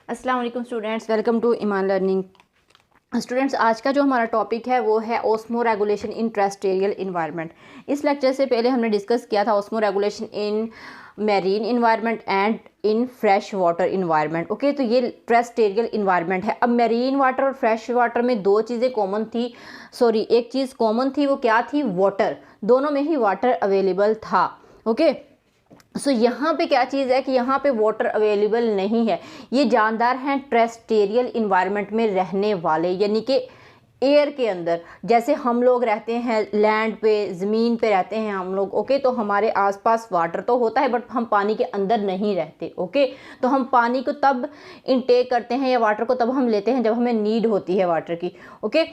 अस्सलाम वालेकुम students, welcome to Iman learning. Students, आज का जो हमारा टॉपिक है वो है osmo regulation in terrestrial environment. इस लेक्चर से पहले हमने डिस्कस किया था osmo regulation in marine environment and in fresh water environment. Okay, तो ये टेरेस्ट्रियल इन्वायरमेंट है। अब मैरीन वाटर और फ्रेश वाटर में दो चीज़ें कॉमन थी, एक चीज़ कॉमन थी, वो क्या थी? वाटर। दोनों में ही वाटर अवेलेबल था। ओके, सो यहाँ पे क्या चीज़ है कि यहाँ पे वाटर अवेलेबल नहीं है। ये जानदार हैं टेरेस्ट्रियल इन्वायरमेंट में रहने वाले, यानी कि एयर के अंदर। जैसे हम लोग रहते हैं लैंड पे, ज़मीन पे रहते हैं हम लोग। ओके, तो हमारे आसपास वाटर तो होता है बट हम पानी के अंदर नहीं रहते। ओके, तो हम पानी को तब इनटेक करते हैं या वाटर को तब हम लेते हैं जब हमें नीड होती है वाटर की। ओके,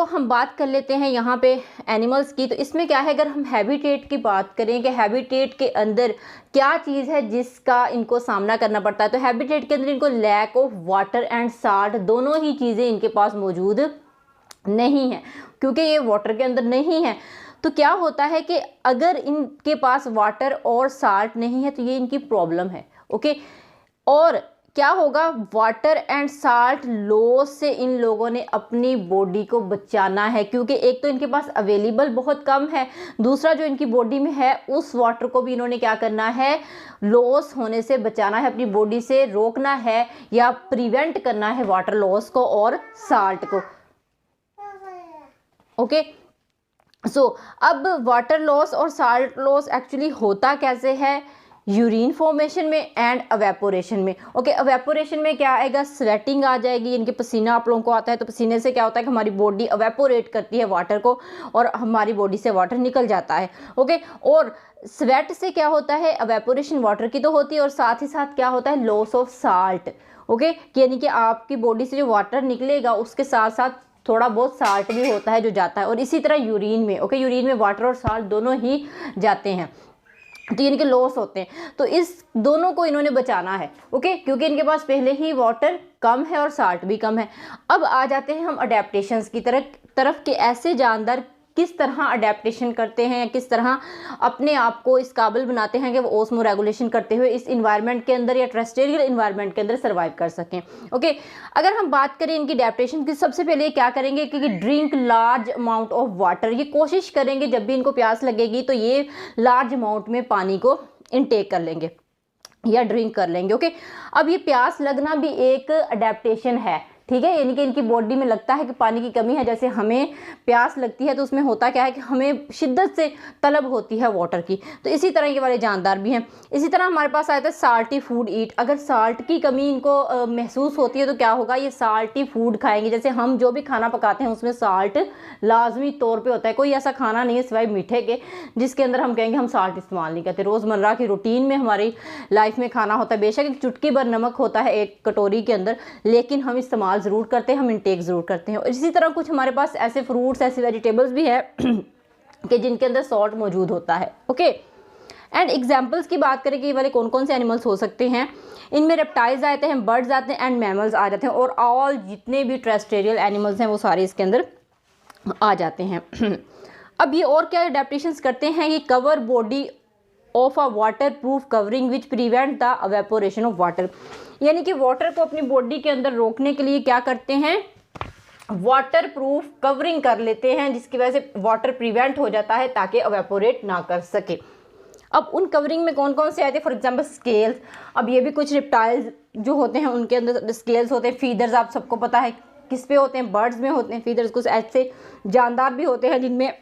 हम बात कर लेते हैं यहाँ पे एनिमल्स की। तो इसमें क्या है, अगर हम हैबिटेट की बात करें कि हैबिटेट के अंदर क्या चीज़ है जिसका इनको सामना करना पड़ता है, तो हैबिटेट के अंदर इनको lack of water and salt, दोनों ही चीज़ें इनके पास मौजूद नहीं है। क्योंकि ये वाटर के अंदर नहीं है तो क्या होता है कि अगर इनके पास वाटर और साल्ट नहीं है तो ये इनकी प्रॉब्लम है। ओके, और क्या होगा, वाटर एंड साल्ट लॉस से इन लोगों ने अपनी बॉडी को बचाना है। क्योंकि एक तो इनके पास अवेलेबल बहुत कम है, दूसरा जो इनकी बॉडी में है उस वाटर को भी इन्होंने क्या करना है, लॉस होने से बचाना है, अपनी बॉडी से रोकना है या प्रिवेंट करना है वाटर लॉस को और साल्ट को। ओके, अब वाटर लॉस और साल्ट लॉस एक्चुअली होता कैसे है? यूरिन फॉर्मेशन में एंड अवेपोरेशन में। ओके, अवेपोरेशन में क्या आएगा? स्वेटिंग आ जाएगी। इनके पसीना आप लोगों को आता है तो पसीने से क्या होता है कि हमारी बॉडी अवेपोरेट करती है वाटर को और हमारी बॉडी से वाटर निकल जाता है। ओके, और स्वेट से क्या होता है? अवेपोरेशन वाटर की तो होती है और साथ ही साथ क्या होता है? Loss of salt. ओके, यानी कि आपकी बॉडी से जो वाटर निकलेगा उसके साथ साथ थोड़ा बहुत साल्ट भी होता है जो जाता है। और इसी तरह यूरिन में, ओके, यूरिन में वाटर और साल्ट दोनों ही जाते हैं, तो यानी कि लॉस होते हैं। तो इस दोनों को इन्होंने बचाना है। ओके, क्योंकि इनके पास पहले ही वाटर कम है और साल्ट भी कम है। अब आ जाते हैं हम अडेप्टेशंस की तरफ कि ऐसे जानदार किस तरह अडेप्टेशन करते हैं, किस तरह अपने आप को इस काबिल बनाते हैं कि वो ओस्मो रेगुलेशन करते हुए इस इन्वायरमेंट के अंदर या टेरेस्ट्रियल इन्वायरमेंट के अंदर सर्वाइव कर सकें। ओके, अगर हम बात करें इनकी अडेप्टेशन की, सबसे पहले क्या करेंगे कि drink large amount of water. ये कोशिश करेंगे जब भी इनको प्यास लगेगी तो ये लार्ज अमाउंट में पानी को इनटेक कर लेंगे या ड्रिंक कर लेंगे। ओके, अब ये प्यास लगना भी एक अडेप्टेशन है, ठीक है, यानी कि इनकी बॉडी में लगता है कि पानी की कमी है। जैसे हमें प्यास लगती है तो उसमें होता क्या है कि हमें शिद्दत से तलब होती है वाटर की, तो इसी तरह ये वाले जानदार भी हैं। इसी तरह हमारे पास आया था साल्टी फूड ईट। अगर साल्ट की कमी इनको महसूस होती है तो क्या होगा, ये साल्टी फूड खाएंगे। जैसे हम जो भी खाना पकाते हैं उसमें साल्ट लाजमी तौर पर होता है। कोई ऐसा खाना नहीं है सिवाय मीठे के जिसके अंदर हम कहेंगे हम साल्ट इस्तेमाल नहीं करते। रोज़मर्रा की रूटीन में हमारी लाइफ में खाना होता है, बेशक एक चुटकी भर नमक होता है एक कटोरी के अंदर, लेकिन हम इस्तेमाल ज़रूर करते हैं, हम इंटेक ज़रूर करते हैं। और इसी तरह कुछ हमारे पास ऐसे फ्रूट्स, ऐसे वेजिटेबल्स भी है कि जिनके अंदर सॉल्ट मौजूद होता है। ओके, एंड एग्जाम्पल्स की बात करें कि ये वाले कौन कौन से एनिमल्स हो सकते हैं, इनमें रेप्टाइल्स आते हैं, बर्ड्स आते हैं एंड मैमल्स आ जाते हैं, और ऑल जितने भी टेरेस्ट्रियल एनिमल्स हैं वो सारे इसके अंदर आ जाते हैं। अब ये और क्या अडेप्टेशंस करते हैं, ये cover body of a water proof covering which prevent the evaporation of water. यानी कि वाटर को अपनी बॉडी के अंदर रोकने के लिए क्या करते हैं, वाटर प्रूफ कवरिंग कर लेते हैं, जिसकी वजह से वाटर प्रिवेंट हो जाता है ताकि अवेपोरेट ना कर सके। अब उन कवरिंग में कौन कौन से आए थे, फॉर एग्जांपल स्केल्स। अब ये भी कुछ रिप्टाइल्स जो होते हैं उनके अंदर स्केल्स होते हैं। फीदर्स आप सबको पता है किस पे होते हैं, बर्ड्स में होते हैं फीदर्स। कुछ ऐसे जानदार भी होते हैं जिनमें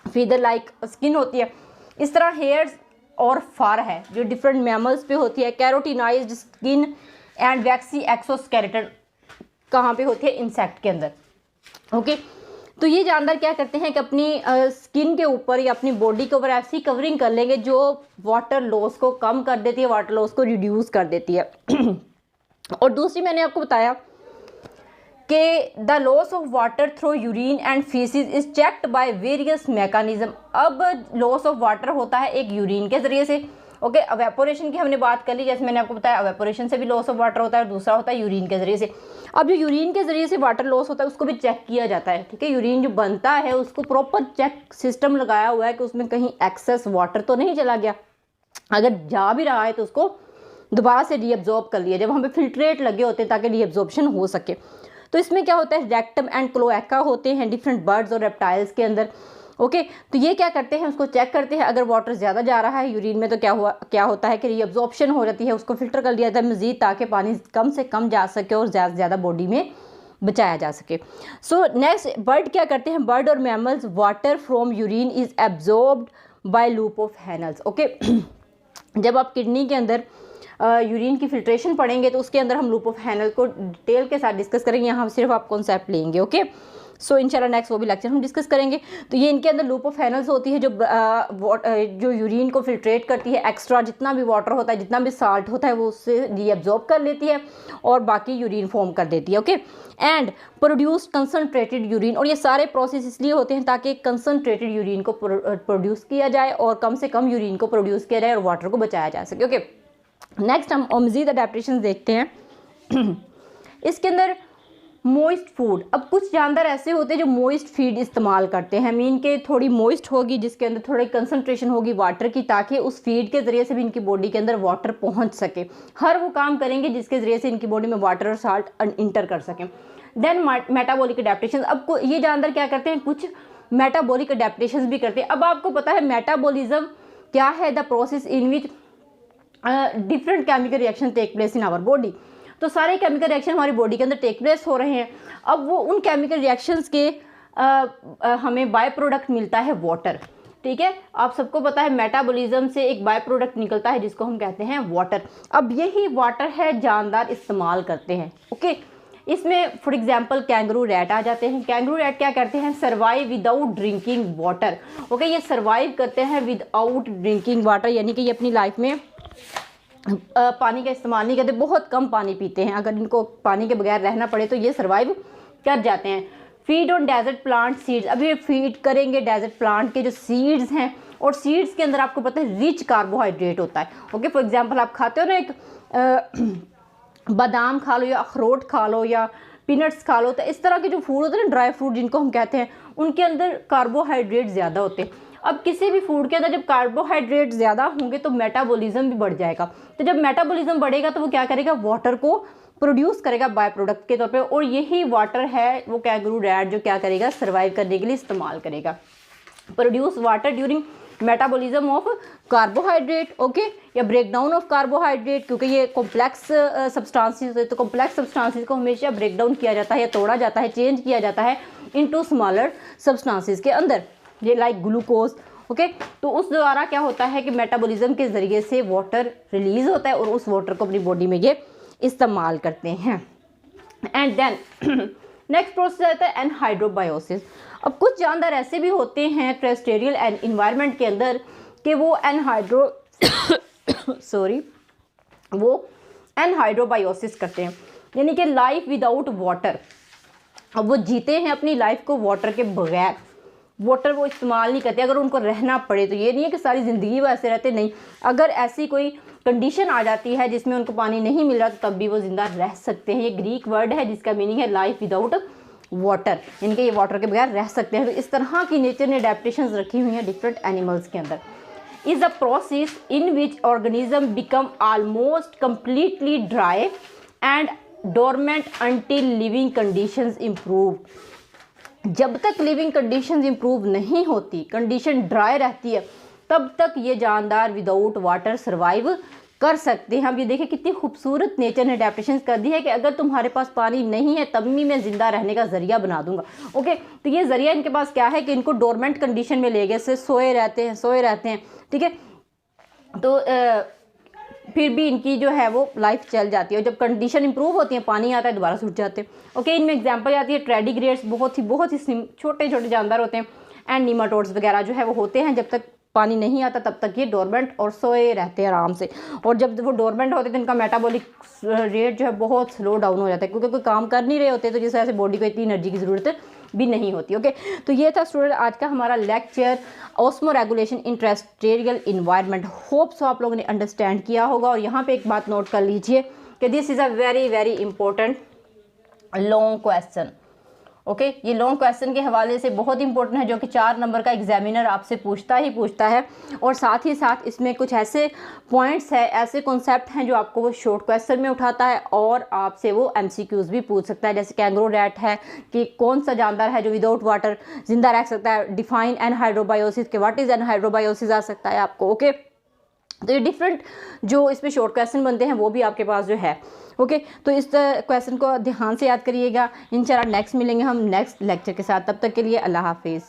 फीदर लाइक स्किन होती है। इस तरह हेयर्स और फार है जो डिफरेंट मैमल्स पे होती है। कैरोटिनाइज्ड स्किन एंड वैक्सी एक्सोस्केलेटन कहाँ पे होती है, इंसेक्ट के अंदर। ओके, तो ये जानदार क्या करते हैं कि अपनी स्किन के ऊपर या अपनी बॉडी के ऊपर ऐसी कवरिंग कर लेंगे जो वाटर लॉस को कम कर देती है, वाटर लॉस को रिड्यूस कर देती है। और दूसरी मैंने आपको बताया कि the loss of water through urine and faeces is checked by various mechanism. अब लॉस ऑफ वाटर होता है एक यूरिन के ज़रिए से। ओके, अवेपोरेशन की हमने बात कर ली, जैसे मैंने आपको बताया अवेपोरेशन से भी लॉस ऑफ वाटर होता है, और दूसरा होता है यूरिन के ज़रिए से। अब जो यूरिन के ज़रिए से वाटर लॉस होता है उसको भी चेक किया जाता है, ठीक है। यूरिन जो बनता है उसको प्रॉपर चेक सिस्टम लगाया हुआ है कि उसमें कहीं एक्सेस वाटर तो नहीं चला गया, अगर जा भी रहा है तो उसको दोबारा से रीअब्जॉर्ब कर लिया, जब वहाँ पे फिल्ट्रेट लगे होते हैं ताकि रीअब्जॉर्प्शन हो सके। तो इसमें क्या होता है, रेक्टम एंड क्लोएका होते हैं डिफरेंट बर्ड्स और रेप्टाइल्स के अंदर। ओके, तो ये क्या करते हैं, उसको चेक करते हैं, अगर वाटर ज़्यादा जा रहा है यूरिन में तो क्या होता है कि रीअब्जॉर्प्शन हो जाती है, उसको फिल्टर कर लिया जाता है मज़ीद, ताकि पानी कम से कम जा सके और ज़्यादा से ज़्यादा बॉडी में बचाया जा सके। सो नेक्स्ट, बर्ड क्या करते हैं, बर्ड और mammals, water from urine is absorbed by loop of Henle's. Okay, जब आप किडनी के अंदर यूरिन की फिल्ट्रेशन पढ़ेंगे तो उसके अंदर हम लूप ऑफ हैनल को डिटेल के साथ डिस्कस करेंगे, यहाँ सिर्फ आप कॉन्सेप्ट लेंगे। ओके, सो इंशाल्लाह नेक्स्ट वो भी लेक्चर हम डिस्कस करेंगे। तो ये इनके अंदर लूप ऑफ हैनल्स होती है जो यूरिन को फिल्ट्रेट करती है, एक्स्ट्रा जितना भी वाटर होता है, जितना भी साल्ट होता है, वो उससे रीअब्जॉर्ब कर लेती है और बाकी यूरिन फॉर्म कर देती है। Okay, and produce concentrated urine, और ये सारे प्रोसेस इसलिए होते हैं ताकि कंसनट्रेटेड यूरिन को प्रोड्यूस किया जाए और कम से कम यूरिन को प्रोड्यूस किया जाए और वाटर को बचाया जा सके। ओके, नेक्स्ट हम मज़ीद अडेप्टेशन देखते हैं। इसके अंदर मोइस्ट फूड, अब कुछ जानवर ऐसे होते हैं जो मोइस्ट फीड इस्तेमाल करते हैं, मीन के थोड़ी मोइस्ट होगी जिसके अंदर थोड़ी कंसंट्रेशन होगी वाटर की, ताकि उस फीड के ज़रिए से भी इनकी बॉडी के अंदर वाटर पहुंच सके। हर वो काम करेंगे जिसके ज़रिए से इनकी बॉडी में वाटर और साल्ट इंटर कर सकें। देन मेटाबॉलिक अडेप्टेशन, अब ये जानवर क्या करते हैं, कुछ मेटाबॉलिक अडेप्टेशन भी करते हैं। अब आपको पता है मेटाबॉलिज्म क्या है, the process in which different chemical reaction take place in our body. तो सारे केमिकल रिएक्शन हमारी बॉडी के अंदर टेक प्लेस हो रहे हैं। अब वो उन केमिकल रिएक्शंस के हमें बाय प्रोडक्ट मिलता है वाटर। ठीक है, आप सबको पता है मेटाबॉलिज्म से एक बाय प्रोडक्ट निकलता है जिसको हम कहते हैं वाटर। अब यही वाटर है जानदार इस्तेमाल करते हैं। ओके, इसमें फॉर एग्जांपल कैंगरू रैट आ जाते हैं। कैंगरू रैट क्या करते हैं, survive without drinking water. Okay, ये सर्वाइव करते हैं विदाउट ड्रिंकिंग वाटर, यानी कि ये अपनी लाइफ में पानी का इस्तेमाल नहीं करते, बहुत कम पानी पीते हैं। अगर इनको पानी के बगैर रहना पड़े तो ये सर्वाइव कर जाते हैं। Feed on desert plant seeds, अब ये फीड करेंगे डेजर्ट प्लांट के जो सीड्स हैं, और सीड्स के अंदर आपको पता है रिच कार्बोहाइड्रेट होता है। ओके, फॉर एग्जांपल आप खाते हो ना, एक बादाम खा लो या अखरोट खा लो या पीनट्स खा लो, तो इस तरह के जो फूड होते हैं ना, ड्राई फ्रूट जिनको हम कहते हैं, उनके अंदर कार्बोहाइड्रेट ज़्यादा होते हैं। अब किसी भी फूड के अंदर जब कार्बोहाइड्रेट ज़्यादा होंगे तो मेटाबॉलिज्म भी बढ़ जाएगा। तो जब मेटाबॉलिज्म बढ़ेगा तो वो क्या करेगा, वाटर को प्रोड्यूस करेगा बाय प्रोडक्ट के तौर पे, और यही वाटर है वो कैंगरू रैट जो क्या करेगा, सर्वाइव करने के लिए इस्तेमाल करेगा। Produce water during metabolism of carbohydrate. Okay, या ब्रेक डाउन ऑफ कार्बोहाइड्रेट, क्योंकि ये कॉम्प्लेक्स सब्सटेंसेस है, तो कॉम्प्लेक्स सब्सटेंसेस को हमेशा ब्रेक डाउन किया जाता है या तोड़ा जाता है, चेंज किया जाता है इनटू स्मॉलर सब्सटेंसेस के अंदर, ये लाइक ग्लूकोज। ओके, तो उस द्वारा क्या होता है कि मेटाबॉलिज्म के ज़रिए से वाटर रिलीज होता है और उस वाटर को अपनी बॉडी में ये इस्तेमाल करते हैं। एंड देन नेक्स्ट प्रोसेस आता है एनहाइड्रोबायोसिस। अब कुछ जानदार ऐसे भी होते हैं टेरेस्ट्रियल एनवायरनमेंट के अंदर कि वो एनहाइड्रोबायोसिस करते हैं, यानी कि लाइफ विदाउट वाटर। अब वो जीते हैं अपनी लाइफ को वाटर के बगैर, वाटर वो इस्तेमाल नहीं करते। अगर उनको रहना पड़े तो ये नहीं है कि सारी ज़िंदगी वो ऐसे रहते, नहीं, अगर ऐसी कोई कंडीशन आ जाती है जिसमें उनको पानी नहीं मिल रहा तो तब भी वो ज़िंदा रह सकते हैं। ये ग्रीक वर्ड है जिसका मीनिंग है लाइफ विदाउट वाटर, यानी कि ये वाटर के बगैर रह सकते हैं। तो इस तरह की नेचर ने अडेप्टेशंस रखी हुई हैं डिफरेंट एनिमल्स के अंदर। Is a process in which organism become almost completely dry and dormant until living conditions improve. जब तक लिविंग कंडीशंस इम्प्रूव नहीं होती, कंडीशन ड्राई रहती है, तब तक ये जानदार विदाउट वाटर सर्वाइव कर सकते हैं। अब ये देखिए कितनी खूबसूरत नेचर ने अडेप्टेशन कर दी है कि अगर तुम्हारे पास पानी नहीं है तब भी मैं ज़िंदा रहने का ज़रिया बना दूंगा। ओके, तो ये ज़रिया इनके पास क्या है कि इनको डोरमेंट कंडीशन में ले गए, से सोए रहते हैं। ठीक है, तो फिर भी इनकी जो है वो लाइफ चल जाती है। जब कंडीशन इंप्रूव होती है, पानी आता है, दोबारा सूख जाते हैं। ओके, इनमें एग्जांपल आती है ट्रेडिग्रेड्स, बहुत ही छोटे छोटे जानदार होते हैं, एंड निमाटोड्स वगैरह जो है वो होते हैं। जब तक पानी नहीं आता तब तक ये डोरमेंट और सोए रहते हैं आराम से, और जब वो डोरमेंट होते हैं तो इनका मेटाबॉलिक रेट जो है बहुत स्लो डाउन हो जाता है, क्योंकि कोई काम कर नहीं रहे होते, तो जिस तरह से बॉडी को इतनी एनर्जी की ज़रूरत भी नहीं होती। ओके, तो ये था स्टूडेंट आज का हमारा lecture osmo regulation in terrestrial environment. Hope so आप लोगों ने अंडरस्टैंड किया होगा। और यहाँ पे एक बात नोट कर लीजिए कि this is a very very important long question. Okay ये लॉन्ग क्वेश्चन के हवाले से बहुत इंपॉर्टेंट है, जो कि 4 नंबर का एग्जामिनर आपसे पूछता ही पूछता है। और साथ ही साथ इसमें कुछ ऐसे पॉइंट्स है, ऐसे कॉन्सेप्ट हैं जो आपको वो शॉर्ट क्वेश्चन में उठाता है और आपसे वो एमसीक्यूज भी पूछ सकता है। जैसे कैंगरो रैट है कि कौन सा जानवर है जो विदाउट वाटर जिंदा रह सकता है, डिफाइन एनहाइड्रोबायोसिस के व्हाट इज एनहाइड्रोबायोसिस आ सकता है आपको। ओके तो ये डिफरेंट जो इसमें शॉर्ट क्वेश्चन बनते हैं वो भी आपके पास जो है। ओके तो इस क्वेश्चन को ध्यान से याद करिएगा। इंशाल्लाह नेक्स्ट मिलेंगे हम नेक्स्ट लेक्चर के साथ, तब तक के लिए अल्लाह हाफिज़।